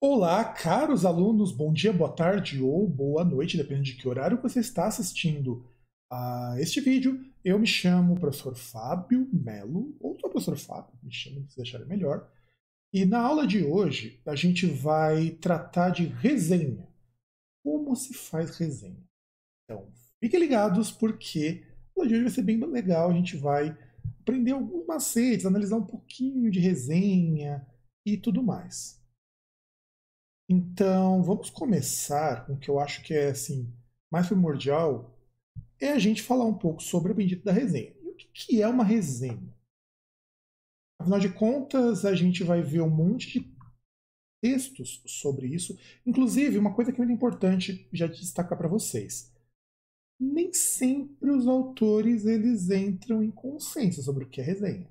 Olá, caros alunos, bom dia, boa tarde ou boa noite, depende de que horário você está assistindo a este vídeo. Eu me chamo professor Fábio Melo, ou sou professor Fábio, me chamo se acharem melhor. E na aula de hoje a gente vai tratar de resenha. Como se faz resenha? Então, fiquem ligados porque a aula de hoje vai ser bem legal, a gente vai aprender alguns macetes, analisar um pouquinho de resenha e tudo mais. Então, vamos começar com o que eu acho que é assim mais primordial, é a gente falar um pouco sobre a bendita da resenha. E o que é uma resenha? Afinal de contas, a gente vai ver um monte de textos sobre isso. Inclusive, uma coisa que é muito importante já destacar para vocês. Nem sempre os autores eles entram em consenso sobre o que é resenha.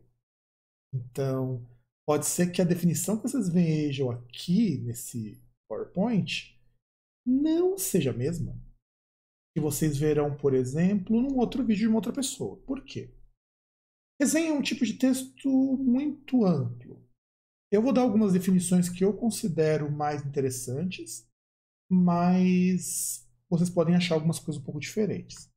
Então, pode ser que a definição que vocês vejam aqui nesse PowerPoint não seja a mesma que vocês verão, por exemplo, num outro vídeo de uma outra pessoa. Por quê? Resenha é um tipo de texto muito amplo. Eu vou dar algumas definições que eu considero mais interessantes, mas vocês podem achar algumas coisas um pouco diferentes.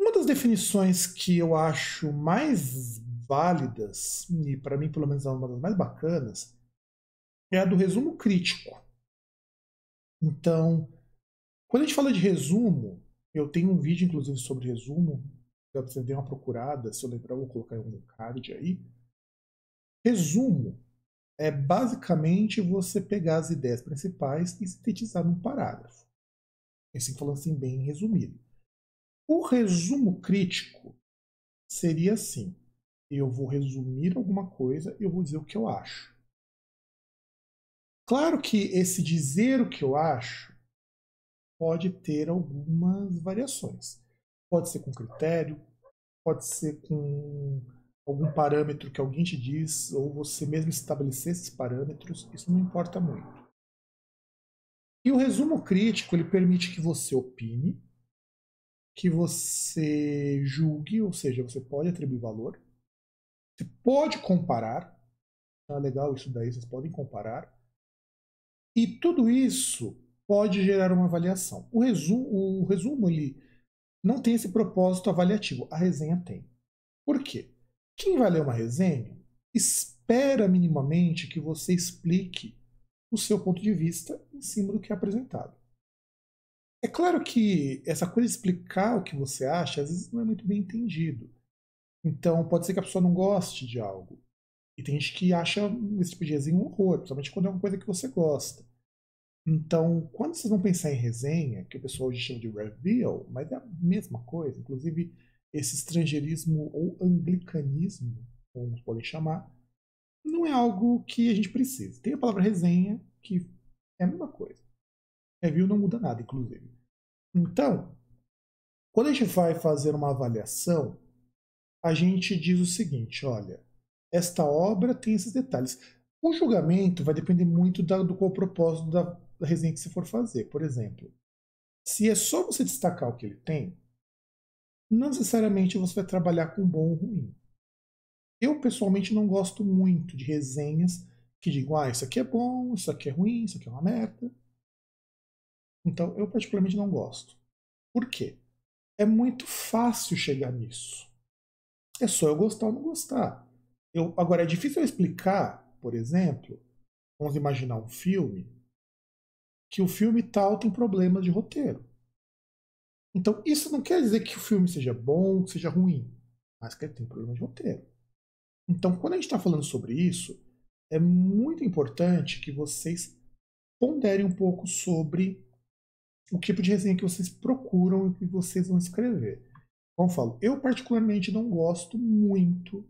Uma das definições que eu acho mais válidas, e para mim pelo menos é uma das mais bacanas, é a do resumo crítico. Então, quando a gente fala de resumo, eu tenho um vídeo inclusive sobre resumo, para você dar uma procurada, se eu lembrar eu vou colocar em algum card aí. Resumo é basicamente você pegar as ideias principais e sintetizar num parágrafo. Assim falando assim bem resumido. O resumo crítico seria assim: eu vou resumir alguma coisa e eu vou dizer o que eu acho. Claro que esse dizer o que eu acho pode ter algumas variações. Pode ser com critério, pode ser com algum parâmetro que alguém te diz, ou você mesmo estabelecer esses parâmetros, isso não importa muito. E o resumo crítico, ele permite que você opine, que você julgue, ou seja, você pode atribuir valor, você pode comparar, tá legal isso daí, vocês podem comparar, e tudo isso pode gerar uma avaliação. O resumo ele não tem esse propósito avaliativo, a resenha tem. Por quê? Quem vai ler uma resenha espera minimamente que você explique o seu ponto de vista em cima do que é apresentado. É claro que essa coisa de explicar o que você acha, às vezes não é muito bem entendido. Então pode ser que a pessoa não goste de algo. E tem gente que acha esse tipo de resenha um horror, principalmente quando é uma coisa que você gosta. Então, quando vocês vão pensar em resenha, que o pessoal hoje chama de review, mas é a mesma coisa, inclusive esse estrangeirismo ou anglicanismo, como uns podem chamar, não é algo que a gente precisa. Tem a palavra resenha, que é a mesma coisa. Review não muda nada, inclusive. Então, quando a gente vai fazer uma avaliação, a gente diz o seguinte: olha, esta obra tem esses detalhes. O julgamento vai depender muito do qual propósito da resenha que você for fazer. Por exemplo, se é só você destacar o que ele tem, não necessariamente você vai trabalhar com bom ou ruim. Eu, pessoalmente, não gosto muito de resenhas que digam, isso aqui é bom, isso aqui é ruim, isso aqui é uma merda. Então, eu particularmente não gosto. Por quê? É muito fácil chegar nisso. É só eu gostar ou não gostar. Agora, é difícil eu explicar, por exemplo, vamos imaginar um filme, que o filme tal tem problemas de roteiro. Então, isso não quer dizer que o filme seja bom, que seja ruim, mas que ele tem problemas de roteiro. Então, quando a gente está falando sobre isso, é muito importante que vocês ponderem um pouco sobre o tipo de resenha que vocês procuram e que vocês vão escrever. Como eu falo, eu particularmente não gosto muito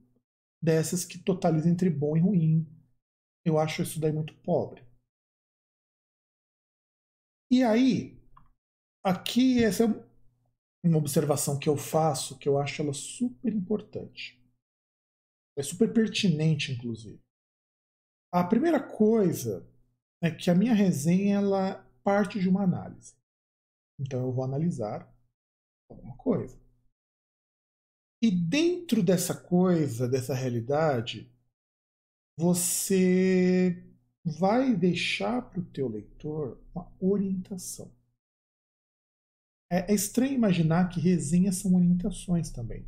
dessas que totalizam entre bom e ruim. Eu acho isso daí muito pobre. E aí, aqui essa é uma observação que eu faço, que eu acho ela super importante. É super pertinente, inclusive. A primeira coisa é que a minha resenha ela parte de uma análise. Então eu vou analisar alguma coisa. E dentro dessa coisa, dessa realidade, você vai deixar para o teu leitor uma orientação. É estranho imaginar que resenhas são orientações também.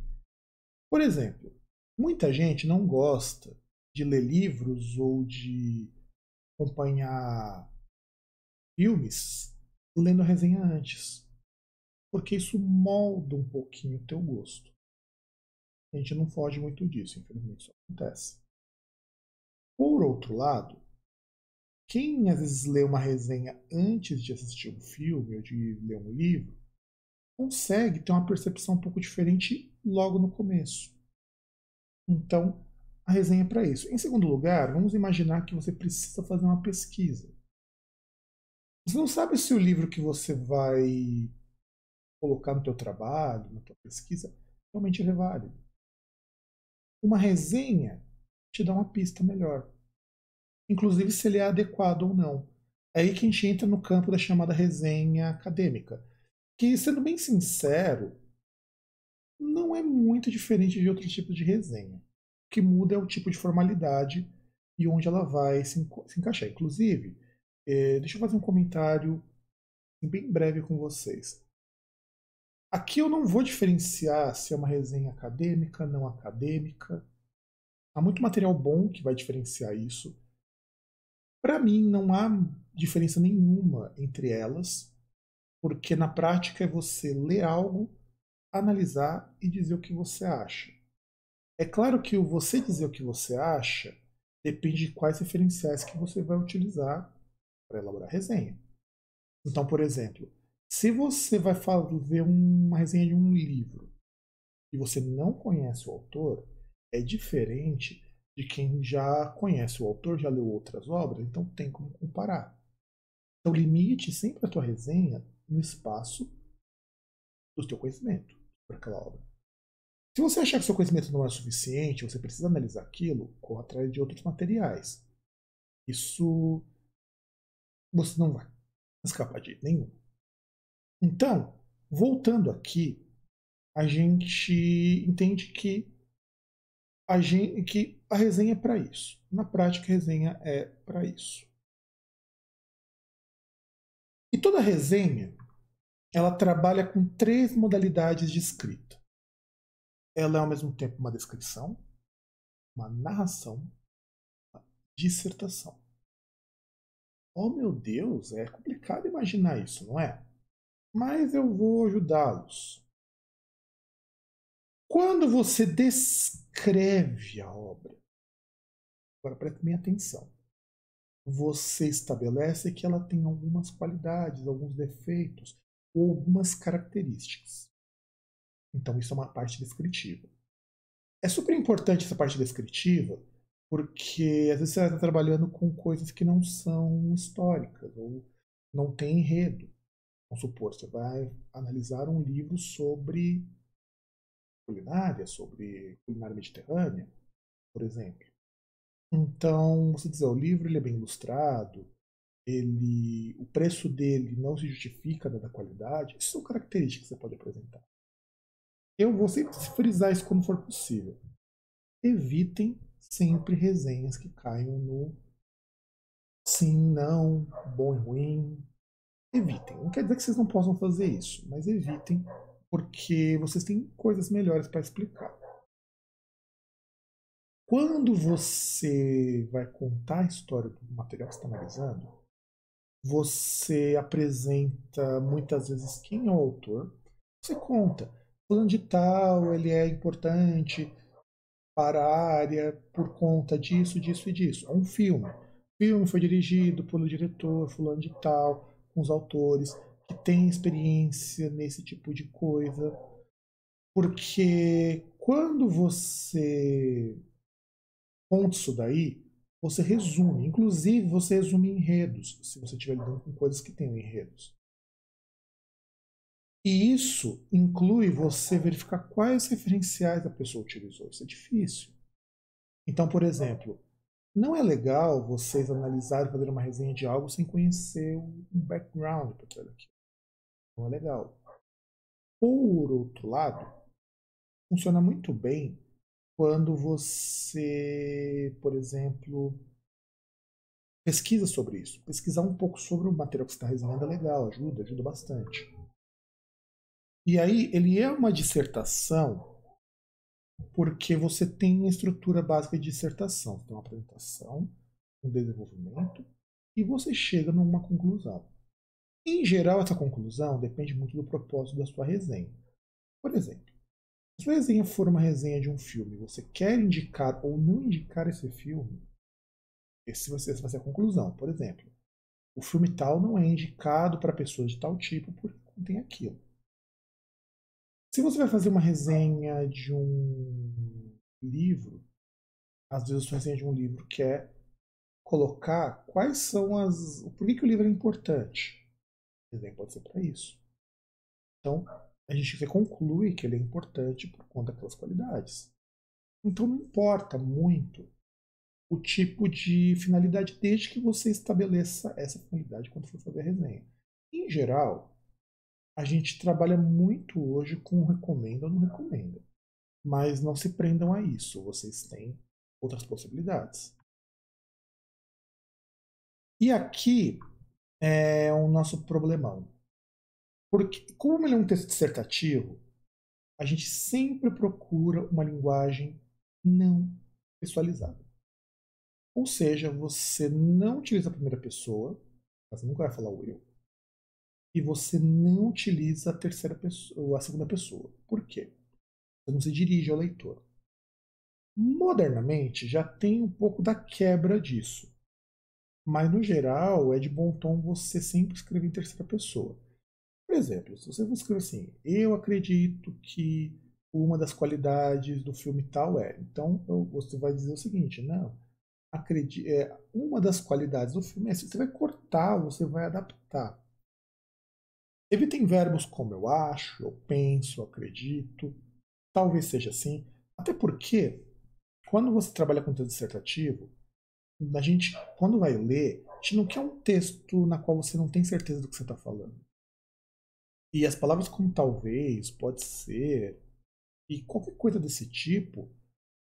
Por exemplo, muita gente não gosta de ler livros ou de acompanhar filmes lendo a resenha antes, porque isso molda um pouquinho o teu gosto. A gente não foge muito disso, infelizmente isso acontece. Por outro lado, quem às vezes lê uma resenha antes de assistir um filme ou de ler um livro, consegue ter uma percepção um pouco diferente logo no começo. Então, a resenha é para isso. Em segundo lugar, vamos imaginar que você precisa fazer uma pesquisa. Você não sabe se o livro que você vai colocar no teu trabalho, na tua pesquisa, realmente é válido. Uma resenha te dá uma pista melhor. Inclusive se ele é adequado ou não. É aí que a gente entra no campo da chamada resenha acadêmica. Que, sendo bem sincero, não é muito diferente de outros tipos de resenha. O que muda é o tipo de formalidade e onde ela vai se encaixar. Inclusive, deixa eu fazer um comentário bem breve com vocês. Aqui eu não vou diferenciar se é uma resenha acadêmica, não acadêmica. Há muito material bom que vai diferenciar isso. Para mim, não há diferença nenhuma entre elas, porque na prática é você ler algo, analisar e dizer o que você acha. É claro que o você dizer o que você acha depende de quais referenciais que você vai utilizar para elaborar a resenha. Então, por exemplo, se você vai fazer uma resenha de um livro e você não conhece o autor, é diferente de quem já conhece o autor, já leu outras obras, então tem como comparar. Então, limite sempre a tua resenha no espaço do teu conhecimento para aquela obra. Se você achar que seu conhecimento não é suficiente, você precisa analisar aquilo, corra atrás de outros materiais. Isso você não vai escapar de jeito nenhum. Então, voltando aqui, a gente entende que a resenha é para isso. Na prática, a resenha é para isso. E toda resenha, ela trabalha com três modalidades de escrita. Ela é ao mesmo tempo uma descrição, uma narração, uma dissertação. Oh meu Deus, é complicado imaginar isso, não é? Mas eu vou ajudá-los. Quando você descreve a obra, agora preste bem atenção, você estabelece que ela tem algumas qualidades, alguns defeitos ou algumas características. Então isso é uma parte descritiva. É super importante essa parte descritiva, porque às vezes você está trabalhando com coisas que não são históricas ou não tem enredo. Vamos supor, você vai analisar um livro sobre culinária mediterrânea, por exemplo. Então, você diz, o livro ele é bem ilustrado, o preço dele não se justifica da qualidade, isso são características que você pode apresentar. Eu vou sempre frisar isso quando for possível. Evitem sempre resenhas que caiam no sim, não, bom e ruim. Evitem. Não quer dizer que vocês não possam fazer isso, mas evitem, porque vocês têm coisas melhores para explicar. Quando você vai contar a história do material que você está analisando, você apresenta muitas vezes quem é o autor. Você conta, fulano de tal, ele é importante para a área por conta disso, disso e disso. É um filme. O filme foi dirigido pelo diretor fulano de tal, com os autores que têm experiência nesse tipo de coisa. Porque quando você conta isso daí, você resume. Inclusive, você resume enredos, se você estiver lidando com coisas que tenham enredos. E isso inclui você verificar quais referenciais a pessoa utilizou. Isso é difícil. Então, por exemplo, não é legal vocês analisarem e fazer uma resenha de algo sem conhecer um background por trás daquilo. Não é legal. Por outro lado, funciona muito bem quando você, por exemplo, pesquisa sobre isso. Pesquisar um pouco sobre o material que você está resenhando é legal, ajuda bastante. E aí, ele é uma dissertação porque você tem a estrutura básica de dissertação. Você tem uma apresentação, um desenvolvimento, e você chega numa conclusão. Em geral, essa conclusão depende muito do propósito da sua resenha. Por exemplo, se a sua resenha for uma resenha de um filme, você quer indicar ou não indicar esse filme, essa vai ser a conclusão. Por exemplo, o filme tal não é indicado para pessoas de tal tipo porque contém aquilo. Se você vai fazer uma resenha de um livro, às vezes a sua resenha de um livro quer colocar quais são as. Por que o livro é importante. A resenha pode ser para isso. Então, a gente conclui que ele é importante por conta daquelas qualidades. Então, não importa muito o tipo de finalidade, desde que você estabeleça essa finalidade quando for fazer a resenha. Em geral, a gente trabalha muito hoje com recomenda ou não recomenda. Mas não se prendam a isso, vocês têm outras possibilidades. E aqui é o nosso problemão. Porque, como ele é um texto dissertativo, a gente sempre procura uma linguagem não pessoalizada. Ou seja, você não utiliza a primeira pessoa, você nunca vai falar o eu, e você não utiliza a terceira pessoa, a segunda pessoa. Por quê? Você não se dirige ao leitor. Modernamente já tem um pouco da quebra disso. Mas no geral é de bom tom você sempre escrever em terceira pessoa. Por exemplo, se você for escrever assim, eu acredito que uma das qualidades do filme tal é. Então você vai dizer o seguinte, não, uma das qualidades do filme é se você vai cortar, você vai adaptar. Evitem verbos como eu acho, eu penso, eu acredito. Talvez seja assim. Até porque, quando você trabalha com texto dissertativo, a gente, quando vai ler, a gente não quer um texto na qual você não tem certeza do que você está falando. E as palavras como talvez, pode ser, e qualquer coisa desse tipo,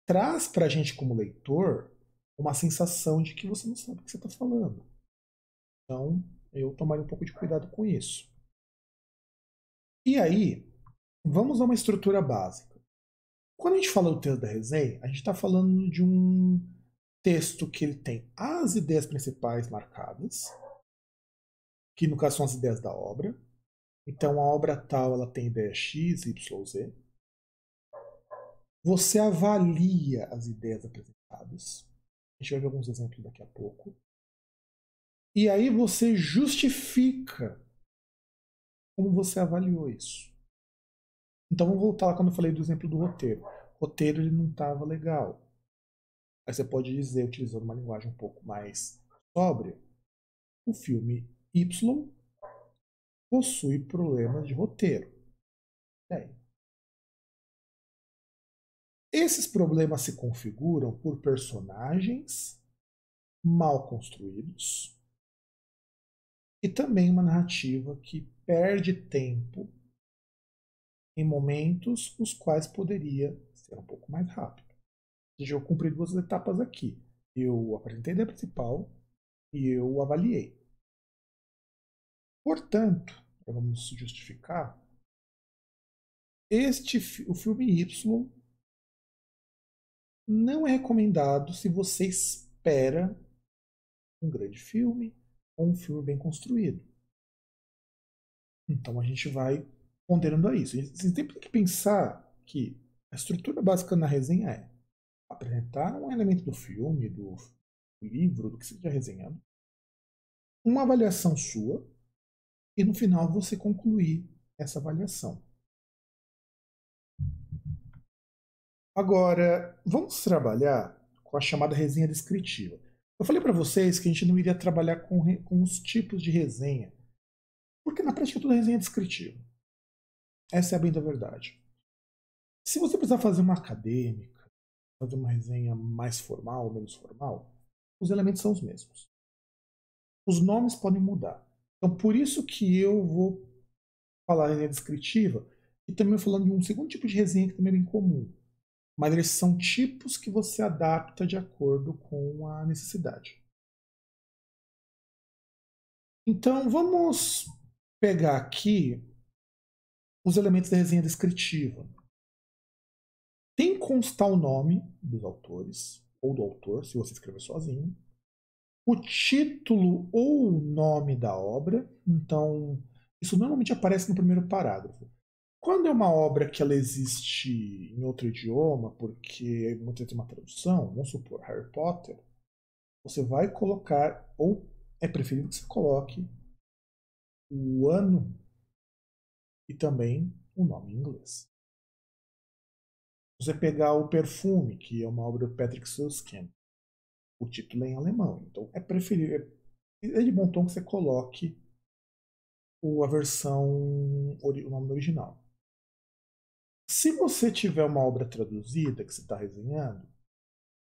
traz para a gente como leitor uma sensação de que você não sabe o que você está falando. Então, eu tomaria um pouco de cuidado com isso. E aí, vamos a uma estrutura básica. Quando a gente fala do texto da resenha, a gente está falando de um texto que ele tem as ideias principais marcadas, que no caso são as ideias da obra. Então a obra tal ela tem ideia X, Y, Z. Você avalia as ideias apresentadas. A gente vai ver alguns exemplos daqui a pouco. E aí você justifica como você avaliou isso. Então vamos voltar lá quando eu falei do exemplo do roteiro. O roteiro ele não estava legal. Aí você pode dizer, utilizando uma linguagem um pouco mais sóbria, o filme Y possui problemas de roteiro. E aí? Esses problemas se configuram por personagens mal construídos e também uma narrativa que perde tempo em momentos os quais poderia ser um pouco mais rápido. Ou seja, eu cumpri duas etapas aqui. Eu apresentei a ideia principal e eu avaliei. Portanto, vamos justificar, o filme Y não é recomendado se você espera um grande filme ou um filme bem construído. Então a gente vai ponderando a isso. Você tem que pensar que a estrutura básica na resenha é apresentar um elemento do filme, do livro, do que seja resenhado, uma avaliação sua e no final você concluir essa avaliação. Agora, vamos trabalhar com a chamada resenha descritiva. Eu falei para vocês que a gente não iria trabalhar com os tipos de resenha, porque na prática tudo é resenha descritiva. Essa é a bem da verdade. Se você precisar fazer uma acadêmica, fazer uma resenha mais formal ou menos formal, os elementos são os mesmos. Os nomes podem mudar. Então, por isso que eu vou falar resenha descritiva e também falando de um segundo tipo de resenha que também é bem comum. Mas eles são tipos que você adapta de acordo com a necessidade. Então, vamos pegar aqui os elementos da resenha descritiva. Tem que constar o nome dos autores, ou do autor, se você escrever sozinho, o título ou o nome da obra. Então, isso normalmente aparece no primeiro parágrafo. Quando é uma obra que ela existe em outro idioma, porque muitas vezes tem uma tradução, vamos supor Harry Potter, você vai colocar, ou é preferível que você coloque o ano e também o nome em inglês. Você pegar o Perfume, que é uma obra do Patrick Süskind, o título é em alemão, então é preferível, é de bom tom que você coloque a versão, o nome original. Se você tiver uma obra traduzida que você está resenhando,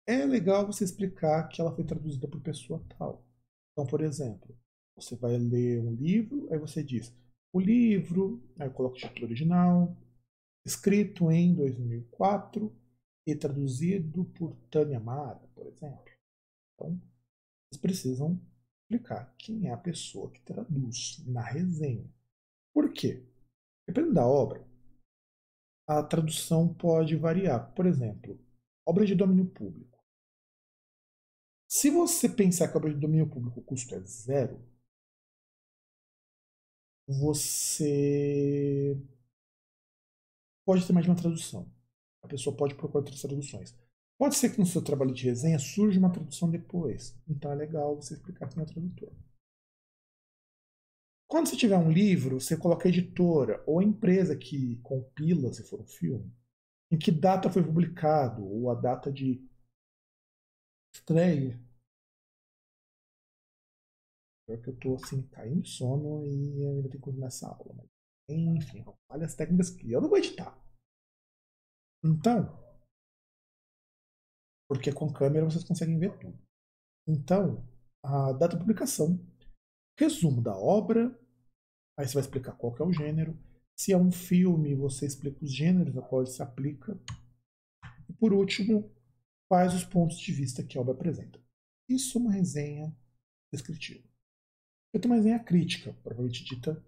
é legal você explicar que ela foi traduzida por pessoa tal. Então, por exemplo, você vai ler um livro, aí você diz o livro, aí coloca o título original, escrito em 2004 e traduzido por Tânia Mara, por exemplo. Então, vocês precisam explicar quem é a pessoa que traduz na resenha. Por quê? Dependendo da obra, a tradução pode variar. Por exemplo, obra de domínio público. Se você pensar que a obra de domínio público o custo é zero, você pode ter mais de uma tradução. A pessoa pode procurar outras traduções. Pode ser que no seu trabalho de resenha surja uma tradução depois. Então é legal você explicar quem é o tradutor. Quando você tiver um livro, você coloca a editora ou a empresa que compila, se for um filme, em que data foi publicado, ou a data de estreia. Pior que eu tô assim, caindo de sono e ainda tenho que continuar essa aula. Mas, enfim, olha as técnicas que eu não vou editar. Então, porque com câmera vocês conseguem ver tudo. Então, a data de publicação, resumo da obra, aí você vai explicar qual que é o gênero. Se é um filme, você explica os gêneros a qual ele se aplica. E por último, quais os pontos de vista que a obra apresenta. Isso é uma resenha descritiva. Eu tenho uma resenha crítica, provavelmente dita,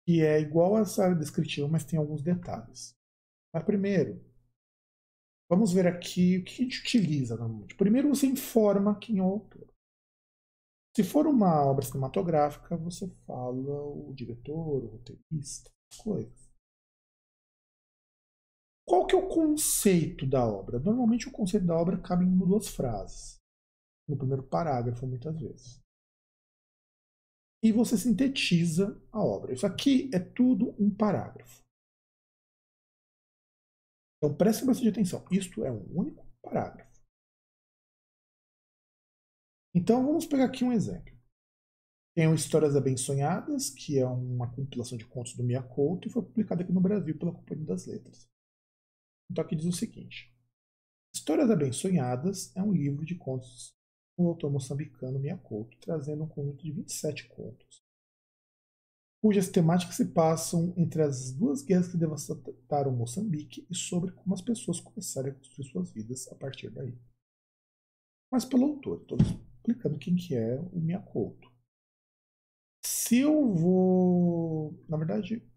que é igual a essa descritiva, mas tem alguns detalhes. Mas primeiro, vamos ver aqui o que a gente utiliza normalmente. Primeiro, você informa quem é o autor. Se for uma obra cinematográfica, você fala o diretor, o roteirista, coisas. Qual que é o conceito da obra? Normalmente o conceito da obra cabe em uma ou duas frases. No primeiro parágrafo, muitas vezes. E você sintetiza a obra. Isso aqui é tudo um parágrafo. Então prestem bastante atenção. Isto é um único parágrafo. Então vamos pegar aqui um exemplo. Tem o Histórias Abençonhadas, que é uma compilação de contos do Mia Couto e foi publicada aqui no Brasil pela Companhia das Letras. Então aqui diz o seguinte: Histórias Abençonhadas é um livro de contos do autor moçambicano Mia Couto, trazendo um conjunto de 27 contos, cujas temáticas se passam entre as duas guerras que devastaram Moçambique e sobre como as pessoas começaram a construir suas vidas a partir daí. Mas pelo autor, estou explicando quem que é o Mia Couto. Se eu vou. Na verdade,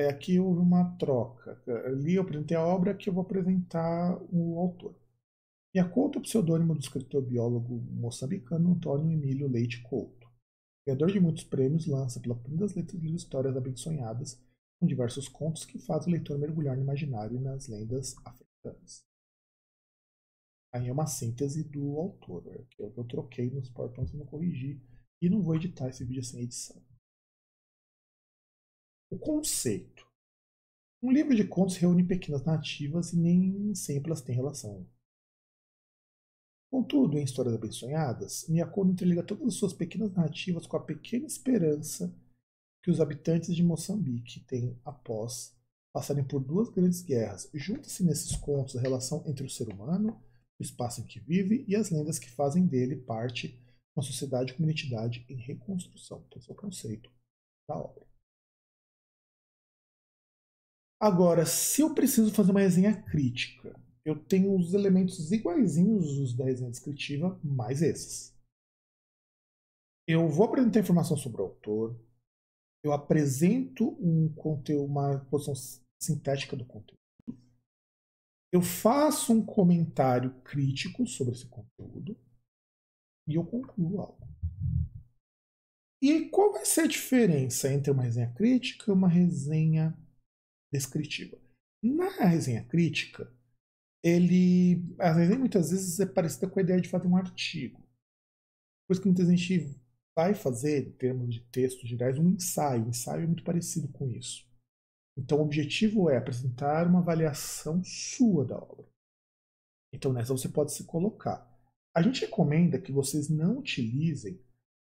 aqui houve uma troca. Ali eu apresentei a obra, aqui eu vou apresentar o autor. Mia Couto é o pseudônimo do escritor biólogo moçambicano Antônio Emílio Leite Couto. Criador de muitos prêmios, lança pela Companhia das Letras livros Histórias Abençonhadas, com diversos contos que fazem o leitor mergulhar no imaginário e nas lendas africanas. Aí é uma síntese do autor, que eu troquei nos PowerPoints e não corrigi, e não vou editar esse vídeo sem edição. O conceito. Um livro de contos reúne pequenas narrativas e nem sempre elas têm relação. Contudo, em Histórias Abençonhadas, Miyako interliga todas as suas pequenas narrativas com a pequena esperança que os habitantes de Moçambique têm após passarem por duas grandes guerras. Junta-se nesses contos a relação entre o ser humano, o espaço em que vive e as lendas que fazem dele parte de uma sociedade com uma identidade em reconstrução. Então, esse é o conceito da obra. Agora, se eu preciso fazer uma resenha crítica, eu tenho os elementos iguaizinhos os da resenha descritiva, mais esses. Eu vou apresentar informação sobre o autor, eu apresento um conteúdo, uma posição sintética do conteúdo, eu faço um comentário crítico sobre esse conteúdo e eu concluo algo. E qual vai ser a diferença entre uma resenha crítica e uma resenha descritiva? Na resenha crítica, a resenha muitas vezes é parecida com a ideia de fazer um artigo. Por isso que muita gente vai fazer, em termos de textos gerais, um ensaio. O ensaio é muito parecido com isso. Então, o objetivo é apresentar uma avaliação sua da obra. Então, nessa você pode se colocar. A gente recomenda que vocês não utilizem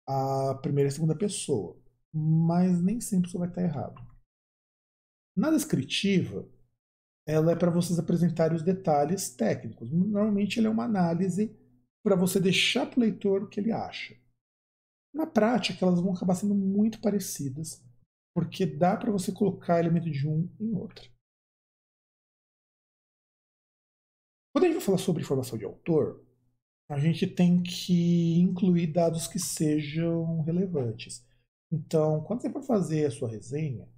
a primeira e segunda pessoa, mas nem sempre isso vai estar errado. Na descritiva, ela é para vocês apresentarem os detalhes técnicos. Normalmente, ela é uma análise para você deixar para o leitor o que ele acha. Na prática, elas vão acabar sendo muito parecidas, porque dá para você colocar elemento de um em outro. Quando a gente vai falar sobre informação de autor, a gente tem que incluir dados que sejam relevantes. Então, quando você for fazer a sua resenha,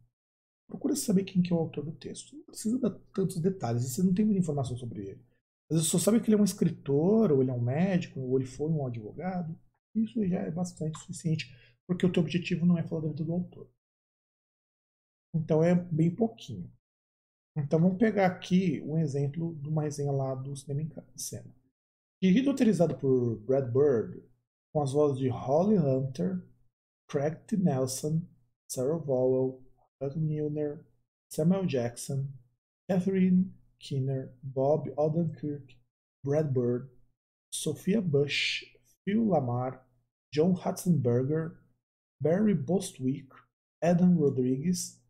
procura saber quem que é o autor do texto. Não precisa dar tantos detalhes, você não tem muita informação sobre ele. Às vezes só sabe que ele é um escritor, ou ele é um médico, ou ele foi um advogado. Isso já é bastante suficiente, porque o teu objetivo não é falar da vida do autor. Então é bem pouquinho. Então vamos pegar aqui um exemplo de uma resenha lá do Cinema em Cena. Dirigido e autorizado por Brad Bird, com as vozes de Holly Hunter, Craig T. Nelson, Sarah Vowell, Doug Milner, Samuel Jackson, Catherine Keener, Bob Odenkirk, Brad Bird, Sophia Bush, Phil Lamar, John Ratzenberger, Barry Bostwick, Adam Rodrigues,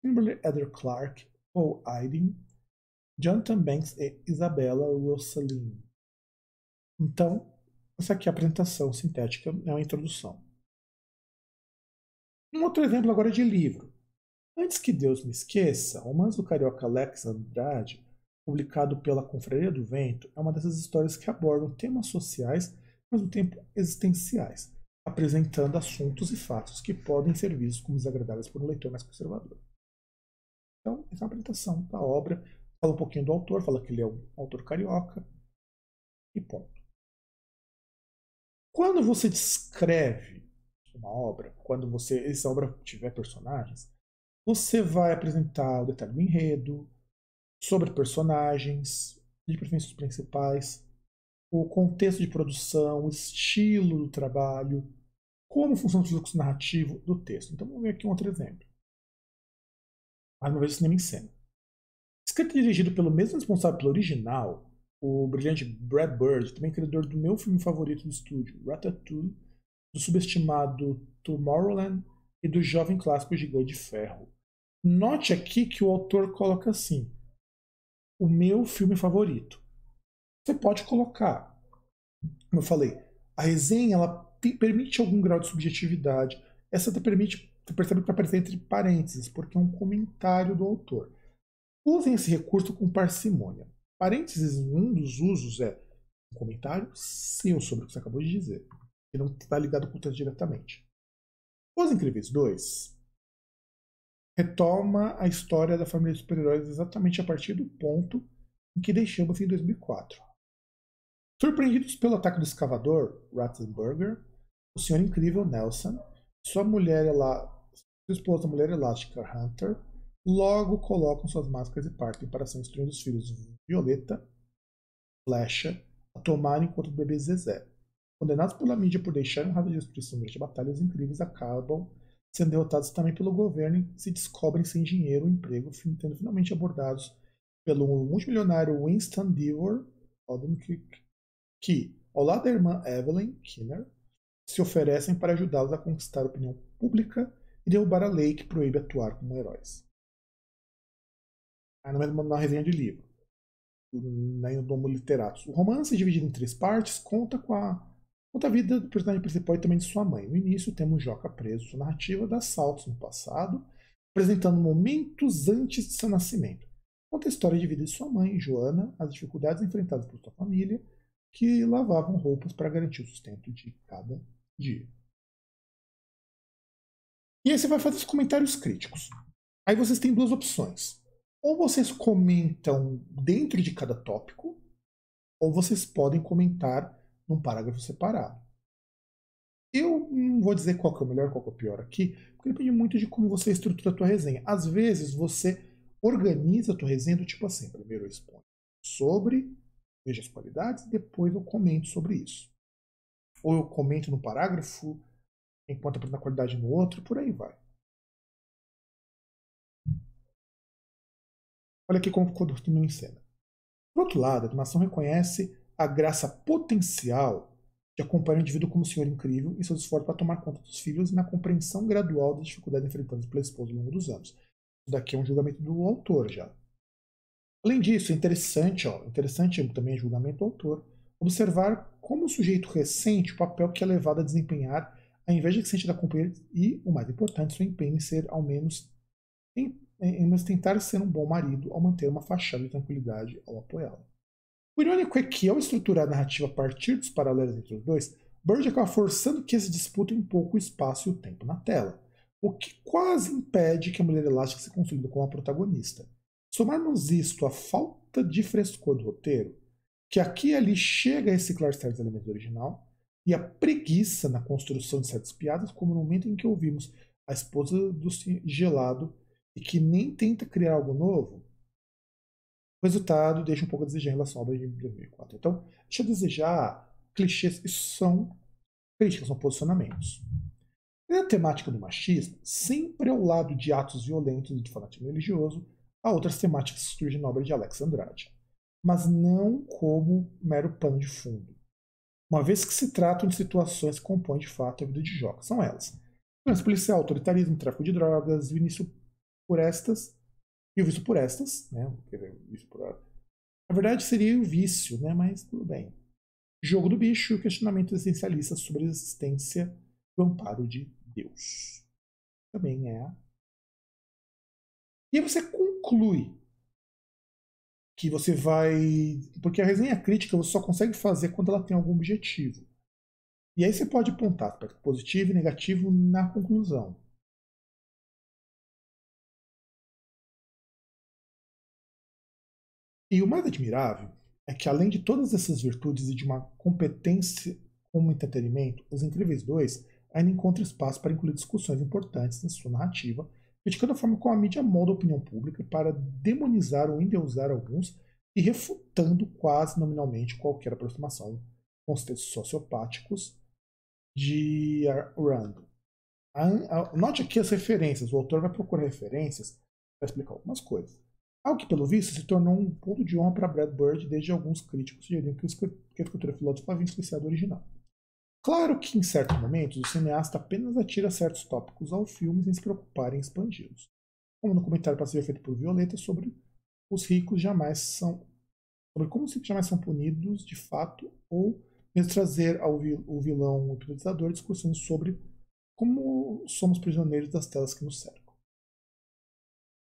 Kimberly Eder Clark, Paul Iden, Jonathan Banks e Isabella Rossellini. Então, essa aqui é a apresentação sintética, é uma introdução. Um outro exemplo agora de livro. Antes que Deus me esqueça, o romance do carioca Alex Andrade, publicado pela Confraria do Vento, é uma dessas histórias que abordam temas sociais, mas ao mesmo tempo existenciais, apresentando assuntos e fatos que podem ser vistos como desagradáveis por um leitor mais conservador. Então, essa é uma apresentação da obra, fala um pouquinho do autor, fala que ele é um autor carioca, e ponto. Quando você descreve uma obra, quando essa obra tiver personagens, você vai apresentar o detalhe do enredo, sobre personagens, de preferência os principais, o contexto de produção, o estilo do trabalho, como funciona o fluxo narrativo do texto. Então vamos ver aqui um outro exemplo. Mais uma vez, Cinema em Cena. Escrito e dirigido pelo mesmo responsável pelo original, o brilhante Brad Bird, também criador do meu filme favorito do estúdio, Ratatouille, do subestimado Tomorrowland e do jovem clássico Gigante de Ferro. Note aqui que o autor coloca assim: o meu filme favorito. Você pode colocar, como eu falei, a resenha ela permite algum grau de subjetividade. Essa te permite, você percebe que vai aparecer entre parênteses, porque é um comentário do autor. Usem esse recurso com parcimônia. Parênteses, um dos usos é um comentário seu sobre o que você acabou de dizer, que não está ligado com o texto diretamente. Os Incríveis 2 retoma a história da família de super-heróis exatamente a partir do ponto em que deixamos em 2004. Surpreendidos pelo ataque do escavador, Ratzenberger, o Senhor Incrível Nelson, sua esposa mulher elástica Hunter, logo colocam suas máscaras e partem para ser instruindo os filhos Violeta, Flecha, a tomarem conta do bebê Zezé. Condenados pela mídia por deixarem um rastro de destruição durante a batalha, os incríveis acabam sendo derrotados também pelo governo e se descobrem sem dinheiro ou emprego, sendo finalmente abordados pelo multimilionário Winston Devor, que, ao lado da irmã Evelyn Kinner, se oferecem para ajudá-los a conquistar a opinião pública e derrubar a lei que proíbe atuar como heróis. Aí na resenha de livro, no Domo Literatus. O romance, dividido em 3 partes, conta a vida do personagem principal e também de sua mãe. No início, temos Joca preso, sua narrativa dá saltos no passado, apresentando momentos antes de seu nascimento. Conta a história de vida de sua mãe, Joana, as dificuldades enfrentadas por sua família, que lavavam roupas para garantir o sustento de cada dia. E aí você vai fazer os comentários críticos. Aí vocês têm duas opções. Ou vocês comentam dentro de cada tópico, ou vocês podem comentar num parágrafo separado. Eu não vou dizer qual que é o melhor, qual que é o pior aqui, porque depende muito de como você estrutura a tua resenha. Às vezes você organiza a tua resenha do tipo assim, primeiro eu exponho sobre, vejo as qualidades, depois eu comento sobre isso. Ou eu comento no parágrafo, enquanto apresento a qualidade no outro, por aí vai. Olha aqui como ficou o filme em cena. Por outro lado, a animação reconhece a graça potencial de acompanhar o indivíduo como um senhor incrível e seus esforços para tomar conta dos filhos e na compreensão gradual das dificuldades enfrentadas pela esposa ao longo dos anos. Isso daqui é um julgamento do autor já. Além disso, é interessante, interessante também é julgamento do autor, observar como o sujeito ressente o papel que é levado a desempenhar a inveja que sente da companheira e, o mais importante, seu empenho em ser, ao menos, em tentar ser um bom marido ao manter uma fachada de tranquilidade ao apoiá-la. O irônico é que, ao estruturar a narrativa a partir dos paralelos entre os dois, Bird acaba forçando que eles disputem um pouco o espaço e o tempo na tela, o que quase impede que a mulher elástica se consolide como a protagonista. Somarmos isto à falta de frescor do roteiro, que aqui e ali chega a reciclar certos elementos do original, e a preguiça na construção de certas piadas, como no momento em que ouvimos a esposa do gelado e que nem tenta criar algo novo, o resultado deixa um pouco a desejar em relação à obra de 2004. Então, deixa a desejar clichês, isso são críticas, são posicionamentos. E a temática do machismo sempre ao lado de atos violentos e de fanatismo religioso, há outras temáticas que surgem na obra de Alex Andrade, mas não como mero pano de fundo, uma vez que se tratam de situações que compõem de fato a vida de Joca. São elas: violência policial, autoritarismo, tráfico de drogas, o início por estas e o visto por estas, né? Na verdade seria o vício, né? Mas tudo bem. Jogo do bicho e o questionamento essencialista sobre a existência do amparo de Deus. Também é. E aí você conclui que você vai. Porque a resenha crítica você só consegue fazer quando ela tem algum objetivo. E aí você pode apontar aspecto positivo e negativo na conclusão. E o mais admirável é que, além de todas essas virtudes e de uma competência como entretenimento, Os Incríveis 2 ainda encontra espaço para incluir discussões importantes na sua narrativa, criticando a forma como a mídia molda a opinião pública para demonizar ou endeusar alguns e refutando quase nominalmente qualquer aproximação com os textos sociopáticos de Rand. Note aqui as referências. O autor vai procurar referências para explicar algumas coisas. Algo que, pelo visto, se tornou um ponto de honra para Brad Bird desde alguns críticos sugerindo que a escritura filosófica havia influenciado o original. Claro que, em certos momentos, o cineasta apenas atira certos tópicos ao filme sem se preocupar em expandi-los. Como no comentário passivo feito por Violeta sobre os ricos jamais são. Sobre como os ricos jamais são punidos de fato, ou mesmo trazer ao o vilão hipnotizador discussões sobre como somos prisioneiros das telas que nos cercam.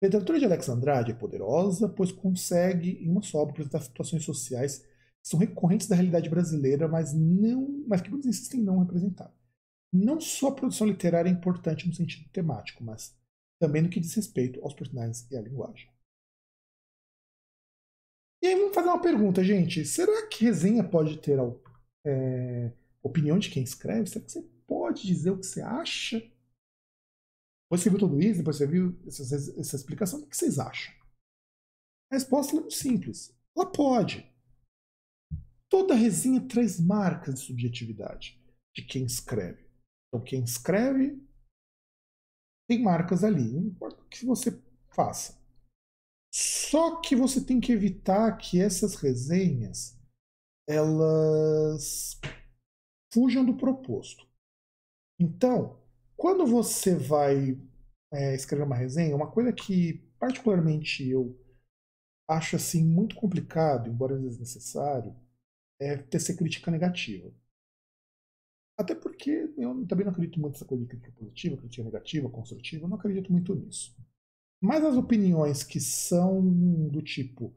A literatura de Alex Andrade é poderosa, pois consegue, em uma só obra, apresentar situações sociais que são recorrentes da realidade brasileira, mas que muitos insistem em não representar. Não só a produção literária é importante no sentido temático, mas também no que diz respeito aos personagens e à linguagem. E aí vamos fazer uma pergunta, gente. Será que resenha pode ter opinião de quem escreve? Será que você pode dizer o que você acha? Depois você viu tudo isso, depois você viu essa explicação, o que vocês acham? A resposta é muito simples. Ela pode. Toda resenha traz marcas de subjetividade de quem escreve. Então, quem escreve tem marcas ali, não importa o que você faça. Só que você tem que evitar que essas resenhas elas fujam do proposto. Então, quando você vai escrever uma resenha, uma coisa que particularmente eu acho assim muito complicado, embora às vezes necessário, é tecer crítica negativa. Até porque eu também não acredito muito nessa coisa de crítica positiva, crítica negativa, construtiva, eu não acredito muito nisso. Mas as opiniões que são do tipo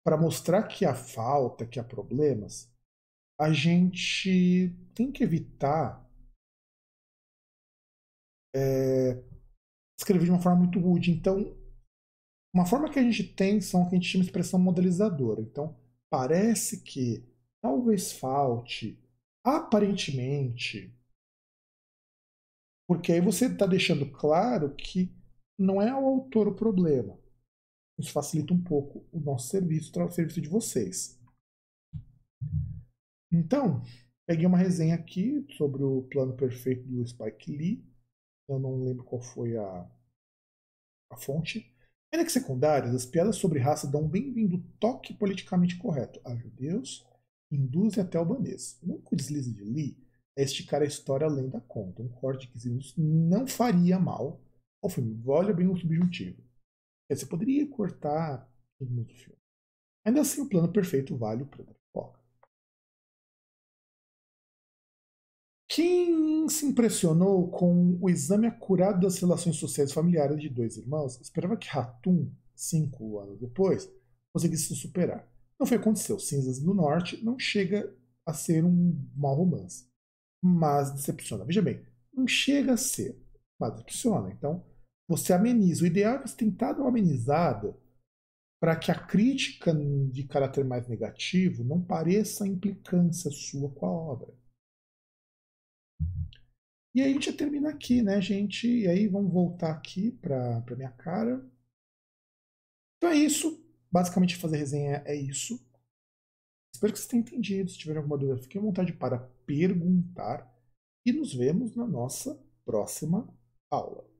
para mostrar que há falta, que há problemas, a gente tem que evitar escrever de uma forma muito rude. Então, uma forma que a gente tem são o que a gente chama de expressão modelizadora. Então, parece que talvez falte, aparentemente, porque aí você está deixando claro que não é o autor o problema. Isso facilita um pouco o nosso serviço, o serviço de vocês. Então, peguei uma resenha aqui sobre o plano perfeito do Spike Lee. Eu não lembro qual foi a fonte. Ainda que secundárias, as piadas sobre raça dão um bem-vindo toque politicamente correto a judeus, hindus e até albaneses. O único deslize de Lee é esticar a história além da conta. Um corte de 15 minutos não faria mal ao filme. Olha bem o subjuntivo. Você poderia cortar 15 minutos do filme. Ainda assim, o plano perfeito vale o prêmio de pipoca. Quem se impressionou com o exame acurado das relações sociais familiares de dois irmãos esperava que Ratum, 5 anos depois, conseguisse se superar. Não foi o que aconteceu. Cinzas do Norte não chega a ser um mau romance, mas decepciona. Veja bem, não chega a ser, mas decepciona. Então, você ameniza. O ideal é você tentar dar uma amenizada para que a crítica de caráter mais negativo não pareça implicância sua com a obra. E aí a gente já termina aqui, né, gente? E aí vamos voltar aqui para minha cara. Então é isso. Basicamente fazer resenha é isso. Espero que vocês tenham entendido. Se tiverem alguma dúvida, fiquem à vontade para perguntar. E nos vemos na nossa próxima aula.